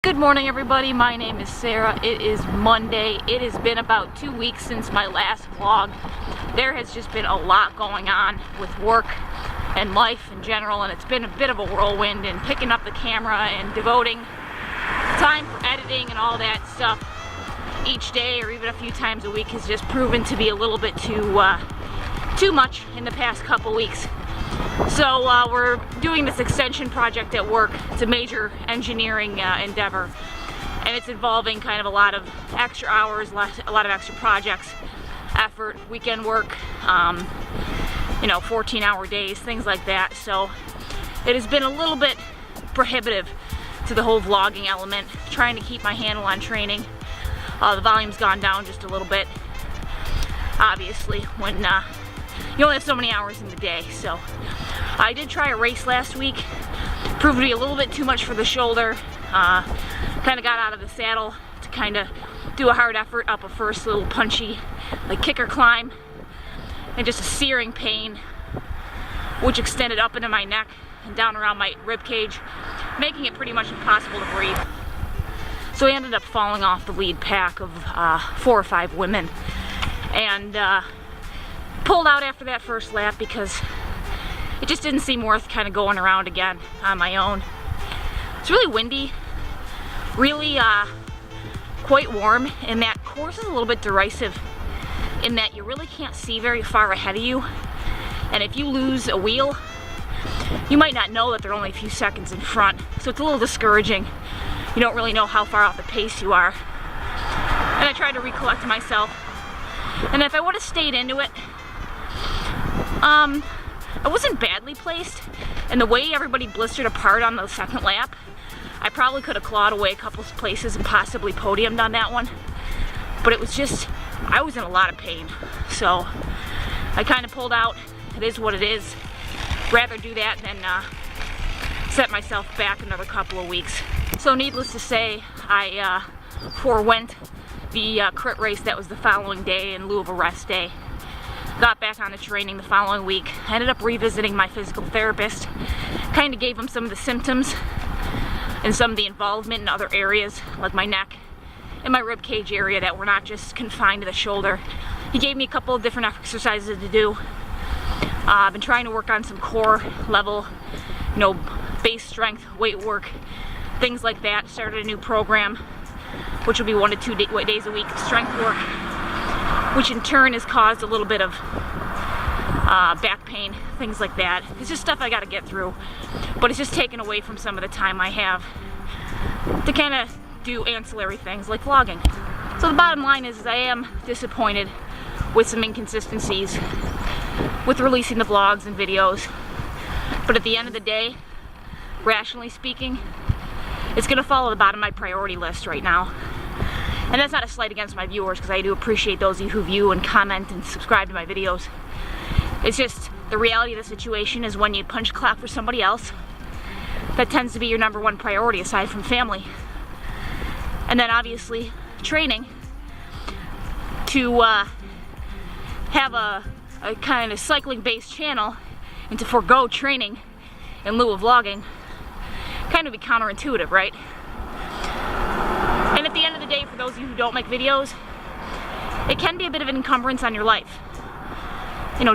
Good morning, everybody. My name is Sarah. It is Monday. It has been about 2 weeks since my last vlog. There has just been a lot going on with work and life in general, and it's been a bit of a whirlwind, and picking up the camera and devoting time for editing and all that stuff each day or even a few times a week has just proven to be a little bit too much in the past couple weeks. So we're doing this extension project at work. It's a major engineering endeavor, and it's involving kind of a lot of extra hours, a lot of extra projects, effort, weekend work, 14-hour days, things like that. So it has been a little bit prohibitive to the whole vlogging element, trying to keep my handle on training. The volume's gone down just a little bit, obviously, when you only have so many hours in the day. So I did try a race last week. Proved to be a little bit too much for the shoulder. Kind of got out of the saddle to kind of do a hard effort up a first little punchy, like kicker climb, and just a searing pain, which extended up into my neck and down around my rib cage, making it pretty much impossible to breathe. So I ended up falling off the lead pack of 4 or 5 women, and pulled out after that first lap because it just didn't seem worth kind of going around again on my own. It's really windy, really quite warm, and that course is a little bit derisive in that you really can't see very far ahead of you, and if you lose a wheel, you might not know that they're only a few seconds in front, so it's a little discouraging. You don't really know how far off the pace you are. And I tried to recollect myself, and if I would have stayed into it, I wasn't badly placed, and the way everybody blistered apart on the second lap, I probably could have clawed away a couple of places and possibly podiumed on that one. But it was just, I was in a lot of pain. So I kind of pulled out. It is what it is. Rather do that than set myself back another couple of weeks. So needless to say, I forewent the crit race that was the following day in lieu of a rest day. Got back on the training the following week. I ended up revisiting my physical therapist. Kind of gave him some of the symptoms and some of the involvement in other areas, like my neck and my rib cage area, that were not just confined to the shoulder. He gave me a couple of different exercises to do. I've been trying to work on some core level, base strength, weight work, things like that. Started a new program, which will be 1 to 2 days a week of strength work, which in turn has caused a little bit of back pain, things like that. It's just stuff I gotta get through, but it's just taken away from some of the time I have to kind of do ancillary things like vlogging. So the bottom line is I am disappointed with some inconsistencies with releasing the vlogs and videos, but at the end of the day, rationally speaking, it's gonna follow the bottom of my priority list right now. And that's not a slight against my viewers, because I do appreciate those of you who view and comment and subscribe to my videos. It's just the reality of the situation is when you punch clock for somebody else, that tends to be your #1 priority aside from family. And then obviously training to have a kind of cycling based channel and to forego training in lieu of vlogging kind of be counterintuitive, right? And at the end of the day, for those of you who don't make videos, it can be a bit of an encumbrance on your life.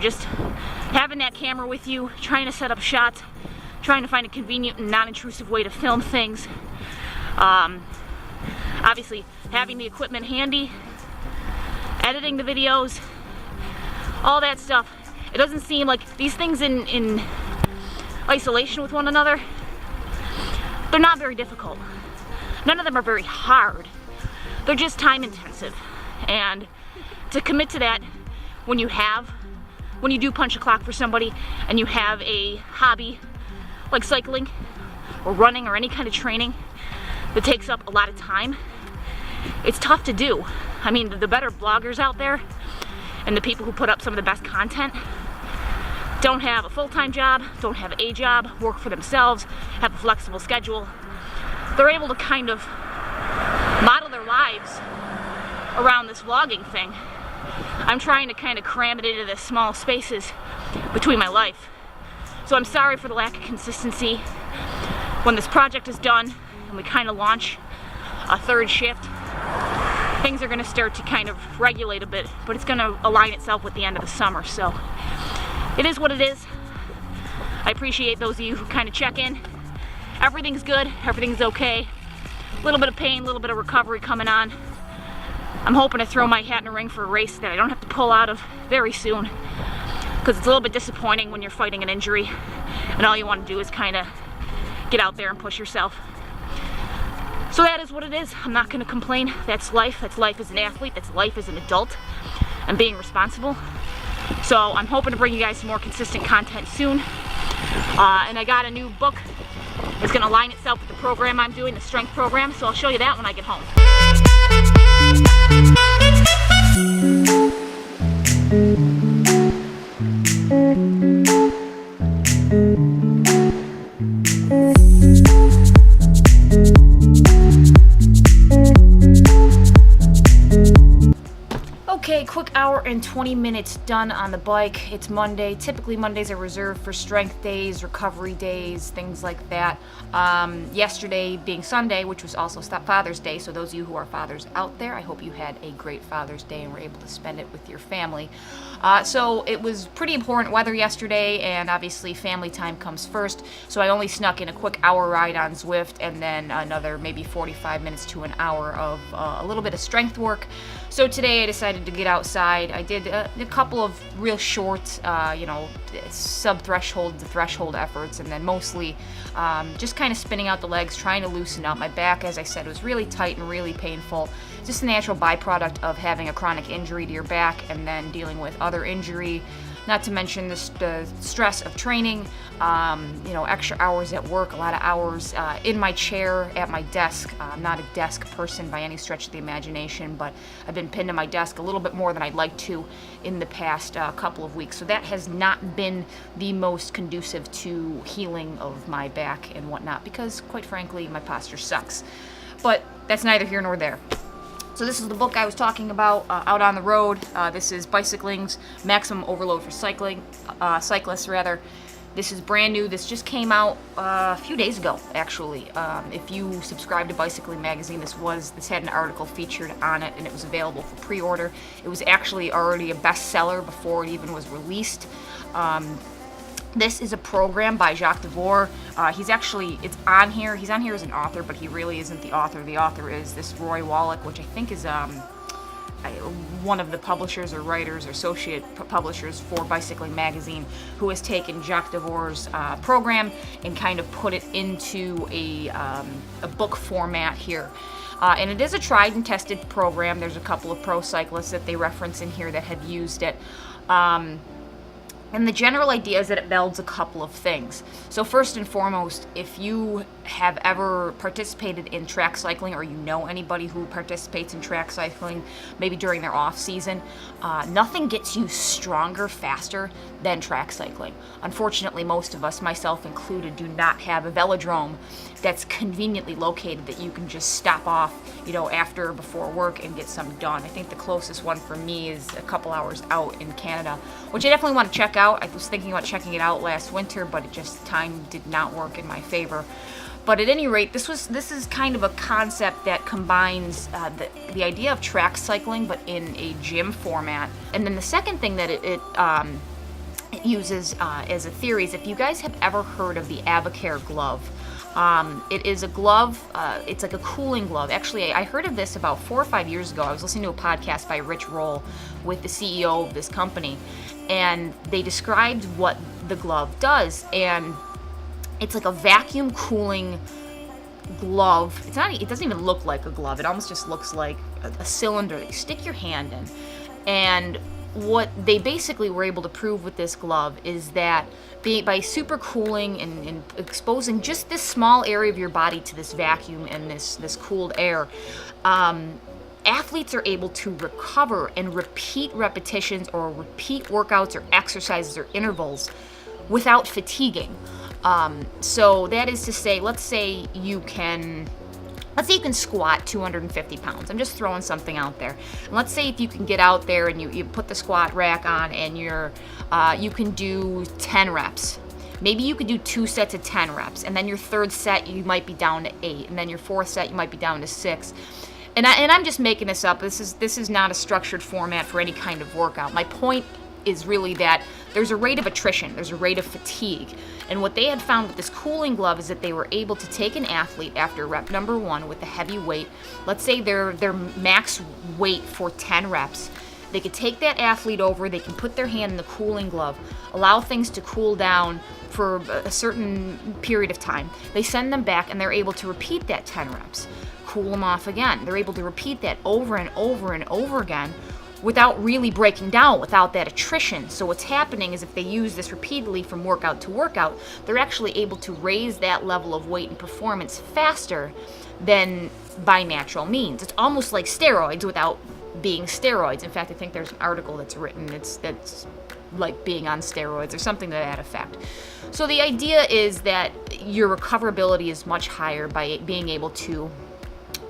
Just having that camera with you, trying to set up shots, trying to find a convenient and non-intrusive way to film things. Obviously, having the equipment handy, editing the videos, all that stuff. It doesn't seem like these things in isolation with one another, they're not very difficult. None of them are very hard. They're just time intensive. And to commit to that when you do punch a clock for somebody and you have a hobby like cycling or running or any kind of training that takes up a lot of time, it's tough to do. I mean, the better bloggers out there and the people who put up some of the best content don't have a full-time job, don't have a job, work for themselves, have a flexible schedule. They're able to kind of model their lives around this vlogging thing. I'm trying to kind of cram it into the small spaces between my life. So I'm sorry for the lack of consistency. When this project is done and we kind of launch a third shift, things are going to start to kind of regulate a bit, but it's going to align itself with the end of the summer. So it is what it is. I appreciate those of you who kind of check in. Everything's good, everything's okay. A little bit of pain, a little bit of recovery coming on. I'm hoping to throw my hat in the ring for a race that I don't have to pull out of very soon, because it's a little bit disappointing when you're fighting an injury and all you want to do is kind of get out there and push yourself. So that is what it is. I'm not going to complain. That's life. That's life as an athlete. That's life as an adult and being responsible. So I'm hoping to bring you guys some more consistent content soon. And I got a new book. It's going to align itself with the program I'm doing, the strength program. So I'll show you that when I get home. Okay, quick hour and 20 minutes done on the bike. It's Monday. Typically Mondays are reserved for strength days, recovery days, things like that. Yesterday being Sunday, which was also Father's Day, so those of you who are fathers out there, I hope you had a great Father's Day and were able to spend it with your family. So it was pretty important weather yesterday, and obviously family time comes first, so I only snuck in a quick hour ride on Zwift and then another maybe 45 minutes to an hour of a little bit of strength work. So today I decided to get outside. I did a couple of real short, sub-threshold to threshold efforts, and then mostly just kind of spinning out the legs, trying to loosen up. My back, as I said, was really tight and really painful. Just a natural byproduct of having a chronic injury to your back and then dealing with other injury. Not to mention the stress of training, extra hours at work, a lot of hours in my chair at my desk. I'm not a desk person by any stretch of the imagination, but I've been pinned to my desk a little bit more than I'd like to in the past couple of weeks. So that has not been the most conducive to healing of my back and whatnot, because quite frankly, my posture sucks. But that's neither here nor there. So this is the book I was talking about, Out on the Road. This is Bicycling's Maximum Overload for Cyclists. This is brand new. This just came out a few days ago, actually. If you subscribe to Bicycling Magazine, this had an article featured on it, and it was available for pre-order. It was actually already a bestseller before it even was released. This is a program by Jacques Devore. It's on here. He's on here as an author, but he really isn't the author. The author is this Roy Wallach, which I think is one of the publishers or writers or associate publishers for Bicycling Magazine, who has taken Jacques Devore's program and kind of put it into a book format here. And it is a tried and tested program. There's a couple of pro cyclists that they reference in here that have used it. And the general idea is that it melds a couple of things. So first and foremost, if you have ever participated in track cycling, or you know anybody who participates in track cycling, maybe during their off season, nothing gets you stronger faster than track cycling. Unfortunately, most of us, myself included, do not have a velodrome that's conveniently located that you can just stop off, after or before work and get some done. I think the closest one for me is a couple hours out in Canada, which I definitely want to check out. I was thinking about checking it out last winter, but time did not work in my favor. But at any rate, this is kind of a concept that combines the idea of track cycling, but in a gym format. And then the second thing that it uses as a theory is, if you guys have ever heard of the Abacare glove. It is a glove, it's like a cooling glove. Actually, I heard of this about 4 or 5 years ago. I was listening to a podcast by Rich Roll with the CEO of this company, and they described what the glove does, and it's like a vacuum cooling glove. It doesn't even look like a glove. It almost just looks like a cylinder that you stick your hand in. And what they basically were able to prove with this glove is that by super cooling and exposing just this small area of your body to this vacuum and this cooled air, athletes are able to recover and repeat repetitions or repeat workouts or exercises or intervals without fatiguing. So that is to say, let's say you can squat 250 pounds. I'm just throwing something out there. And let's say if you can get out there and you put the squat rack on and you can do 10 reps. maybe you could do 2 sets of 10 reps, and then your third set you might be down to 8, and then your fourth set you might be down to 6. And I'm just making this up. This is not a structured format for any kind of workout. My point is really that there's a rate of attrition, there's a rate of fatigue. And what they had found with this cooling glove is that they were able to take an athlete after rep number 1 with the heavy weight, let's say their max weight for 10 reps. They could take that athlete over, they can put their hand in the cooling glove, allow things to cool down for a certain period of time. They send them back and they're able to repeat that 10 reps, cool them off again. They're able to repeat that over and over and over again without really breaking down, without that attrition. So what's happening is if they use this repeatedly from workout to workout, they're actually able to raise that level of weight and performance faster than by natural means. It's almost like steroids without being steroids. In fact, I think there's an article that's written that's like being on steroids or something to that effect. So the idea is that your recoverability is much higher by being able to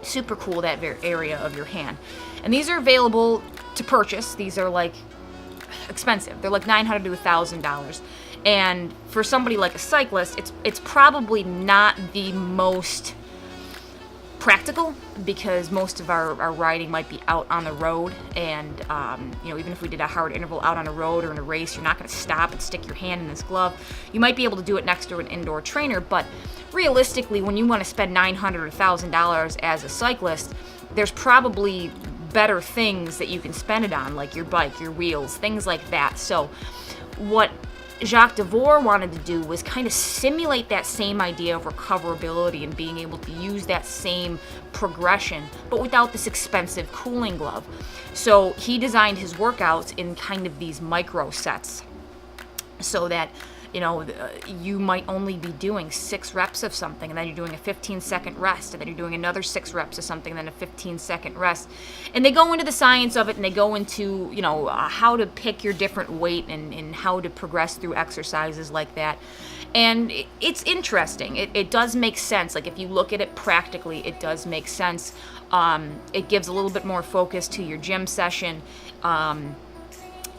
super cool that area of your hand. And these are available to purchase. These are like expensive. They're like $900 to $1,000. And for somebody like a cyclist, it's probably not the most practical, because most of our riding might be out on the road, and even if we did a hard interval out on a road or in a race, you're not going to stop and stick your hand in this glove. You might be able to do it next to an indoor trainer, but realistically, when you want to spend $900 or $1,000 as a cyclist, there's probably better things that you can spend it on, like your bike, your wheels, things like that. So what Jacques Devore wanted to do was kind of simulate that same idea of recoverability and being able to use that same progression, but without this expensive cooling glove. So he designed his workouts in kind of these micro sets, so that you might only be doing 6 reps of something, and then you're doing a 15-second rest, and then you're doing another 6 reps of something, and then a 15-second rest. And they go into the science of it, and they go into, how to pick your different weight and how to progress through exercises like that. And it's interesting. It does make sense. Like, if you look at it practically, it does make sense. It gives a little bit more focus to your gym session.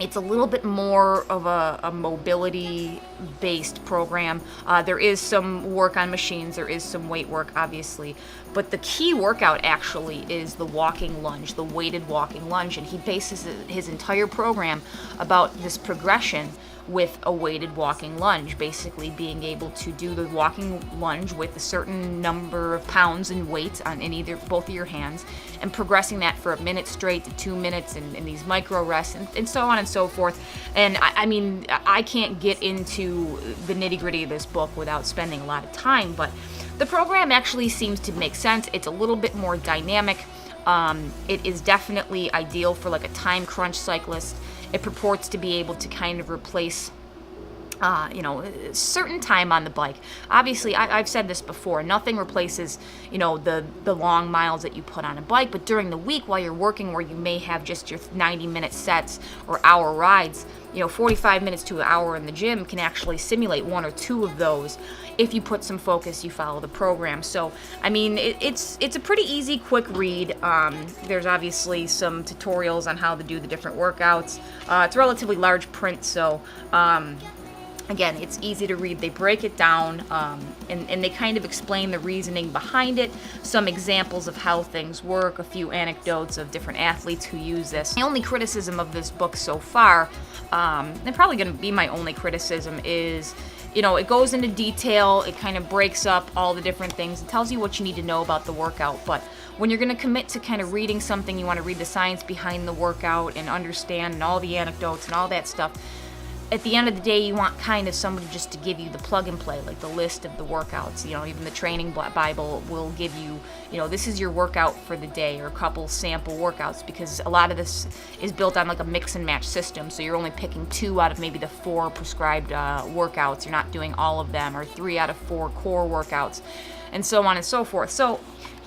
It's a little bit more of a mobility-based program. There is some work on machines. There is some weight work, obviously. But the key workout actually is the walking lunge, the weighted walking lunge. And he bases his entire program about this progression with a weighted walking lunge, basically being able to do the walking lunge with a certain number of pounds in weight in both of your hands, and progressing that for a minute straight to 2 minutes, and these micro rests, and so on and so forth. And I can't get into the nitty-gritty of this book without spending a lot of time, but the program actually seems to make sense. It's a little bit more dynamic. It is definitely ideal for like a time crunch cyclist. It purports to be able to kind of replace certain time on the bike. Obviously, I've said this before, nothing replaces, the long miles that you put on a bike, but during the week while you're working, where you may have just your 90-minute sets or hour rides, 45 minutes to an hour in the gym can actually simulate 1 or 2 of those if you put some focus, you follow the program. So, it's a pretty easy, quick read. There's obviously some tutorials on how to do the different workouts. It's relatively large print, so again, it's easy to read. They break it down, and they kind of explain the reasoning behind it, some examples of how things work, a few anecdotes of different athletes who use this. The only criticism of this book so far, and probably going to be my only criticism, is it goes into detail, it kind of breaks up all the different things, it tells you what you need to know about the workout, but when you're going to commit to kind of reading something, you want to read the science behind the workout and understand and all the anecdotes and all that stuff. At the end of the day, you want kind of somebody just to give you the plug and play, like the list of the workouts. Even the training Bible will give you, this is your workout for the day, or a couple sample workouts, because a lot of this is built on like a mix and match system. So you're only picking 2 out of maybe the 4 prescribed workouts. You're not doing all of them, or 3 out of 4 core workouts, and so on and so forth. So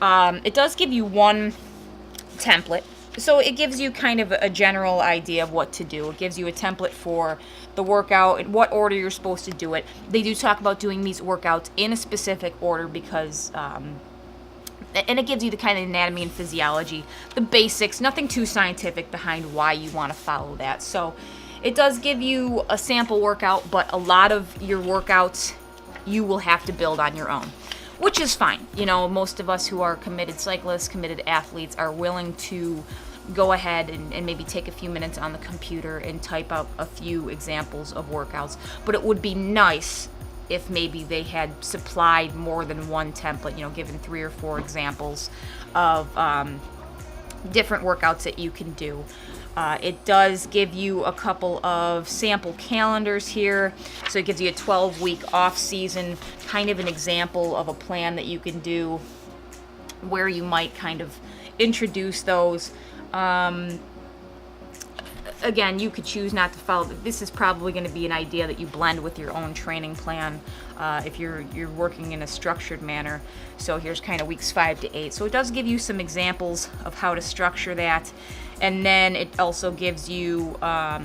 it does give you one template. So it gives you kind of a general idea of what to do. It gives you a template for the workout, in what order you're supposed to do it. They do talk about doing these workouts in a specific order because, and it gives you the kind of anatomy and physiology, the basics, nothing too scientific behind why you want to follow that. So it does give you a sample workout, but a lot of your workouts you will have to build on your own, which is fine. You know, most of us who are committed cyclists, committed athletes, are willing to go ahead and maybe take a few minutes on the computer and type out a few examples of workouts. But it would be nice if maybe they had supplied more than one template, you know, given 3 or 4 examples of different workouts that you can do. It does give you a couple of sample calendars here. So it gives you a 12-week off season, kind of an example of a plan that you can do where you might kind of introduce those. Again, you could choose not to follow. This is probably going to be an idea that you blend with your own training plan if you're working in a structured manner. So here's kind of weeks 5 to 8. So it does give you some examples of how to structure that. And then it also gives you a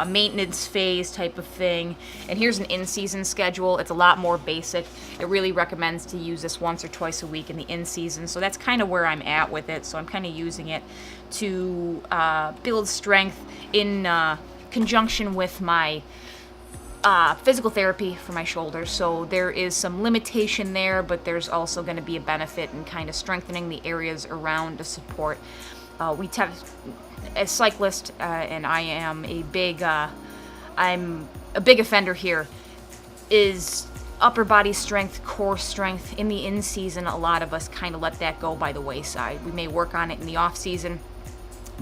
maintenance phase type of thing. And here's an in-season schedule. It's a lot more basic. It really recommends to use this once or twice a week in the in-season. So that's kind of where I'm at with it. So I'm kind of using it to build strength in conjunction with my physical therapy for my shoulders. So there is some limitation there, but there's also going to be a benefit in kind of strengthening the areas around to support. As cyclist, and I am I'm a big offender here, is upper body strength, core strength. In the in-season, a lot of us kind of let that go by the wayside. We may work on it in the off-season,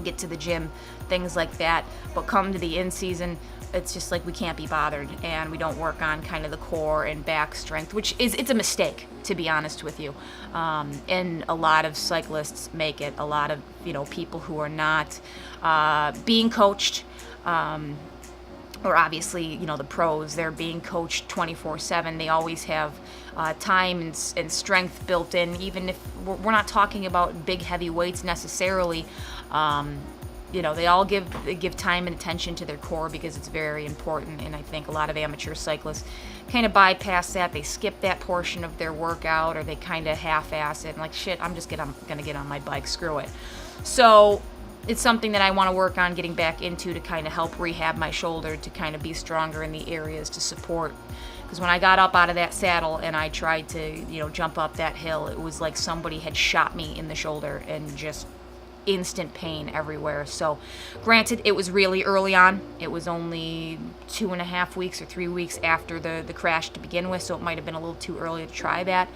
get to the gym, things like that, but come to the in-season, it's just like we can't be bothered, and we don't work on kind of the core and back strength, it's a mistake, to be honest with you. And a lot of cyclists make it. A lot of people who are not being coached, or obviously the pros, they're being coached 24/7. They always have time and strength built in, even if we're not talking about big heavy weights necessarily. They all give time and attention to their core because it's very important, and I think a lot of amateur cyclists kind of bypass that. They skip that portion of their workout, or they kind of half-ass it and like, shit, I'm just gonna get on my bike, screw it. So it's something that I want to work on getting back into to kind of help rehab my shoulder, to kind of be stronger in the areas to support. Because when I got up out of that saddle and I tried to jump up that hill, it was like somebody had shot me in the shoulder and just instant pain everywhere. So granted, it was really early on. It was only 2.5 weeks or 3 weeks after the crash to begin with, so it might have been a little too early to try that.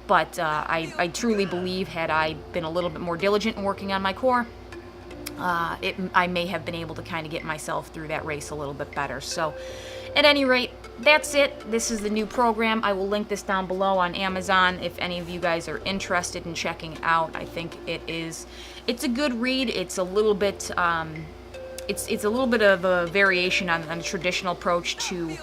But I truly believe, had I been a little bit more diligent in working on my core, I may have been able to kind of get myself through that race a little bit better. So at any rate, that's it. This is the new program. I will link this down below on Amazon if any of you guys are interested in checking it out. I think it's a good read. It's a little bit it's a little bit of a variation on the traditional approach to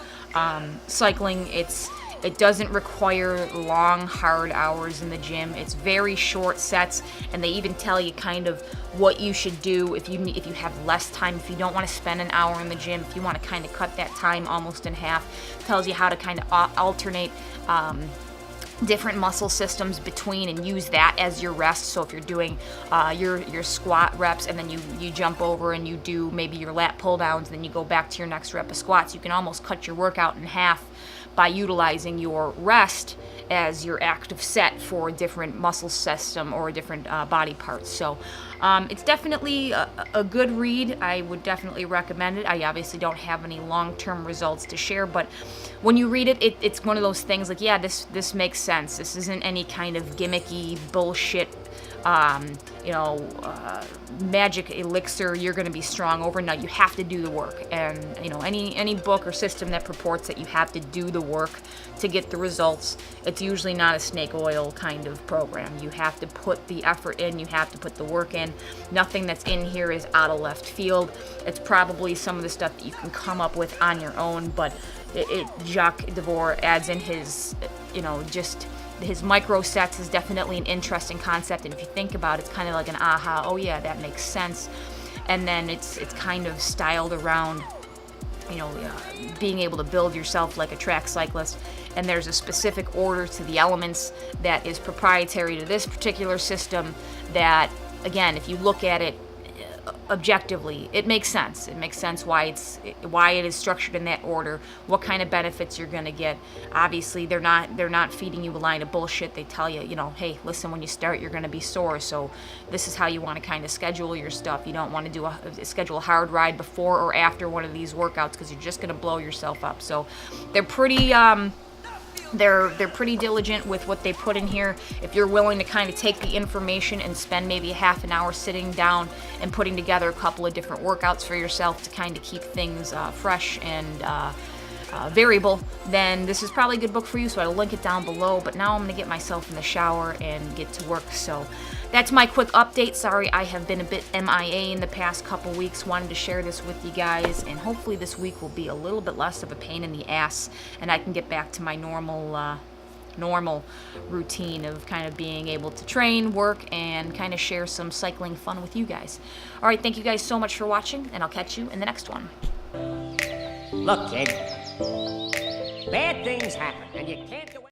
cycling. It doesn't require long, hard hours in the gym. It's very short sets, and they even tell you kind of what you should do if you have less time, if you don't want to spend an hour in the gym, if you want to kind of cut that time almost in half. It tells you how to kind of alternate different muscle systems between and use that as your rest. So if you're doing your squat reps and then you jump over and you do maybe your lat pull downs, then you go back to your next rep of squats, you can almost cut your workout in half by utilizing your rest as your active set for a different muscle system or different body parts. So it's definitely a good read. I would definitely recommend it. I obviously don't have any long-term results to share, but when you read it, it's one of those things like, yeah, this makes sense. This isn't any kind of gimmicky bullshit, magic elixir, you're going to be strong overnight. You have to do the work. And any book or system that purports that you have to do the work to get the results, it's usually not a snake oil kind of program. You have to put the effort in, you have to put the work in. Nothing that's in here is out of left field. It's probably some of the stuff that you can come up with on your own, but Jacques Devore adds in his just his micro sets is definitely an interesting concept, and if you think about it, it's kind of like an aha, oh yeah, that makes sense. And then it's kind of styled around being able to build yourself like a track cyclist, and there's a specific order to the elements that is proprietary to this particular system that, again, if you look at it objectively, it makes sense. It makes sense why it is structured in that order, what kind of benefits you're going to get. Obviously, they're not feeding you a line of bullshit. They tell you, you know, hey, listen, when you start, you're going to be sore, so this is how you want to kind of schedule your stuff. You don't want to schedule a hard ride before or after one of these workouts, because you're just going to blow yourself up. So they're pretty they're pretty diligent with what they put in here. If you're willing to kind of take the information and spend maybe a half an hour sitting down and putting together a couple of different workouts for yourself to kind of keep things fresh and variable, then this is probably a good book for you. So I'll link it down below. But now I'm going to get myself in the shower and get to work. So that's my quick update. Sorry, I have been a bit MIA in the past couple weeks. Wanted to share this with you guys, and hopefully this week will be a little bit less of a pain in the ass, and I can get back to my normal routine of kind of being able to train, work, and kind of share some cycling fun with you guys. All right, thank you guys so much for watching, and I'll catch you in the next one. Look, kid, bad things happen, and you can't do it.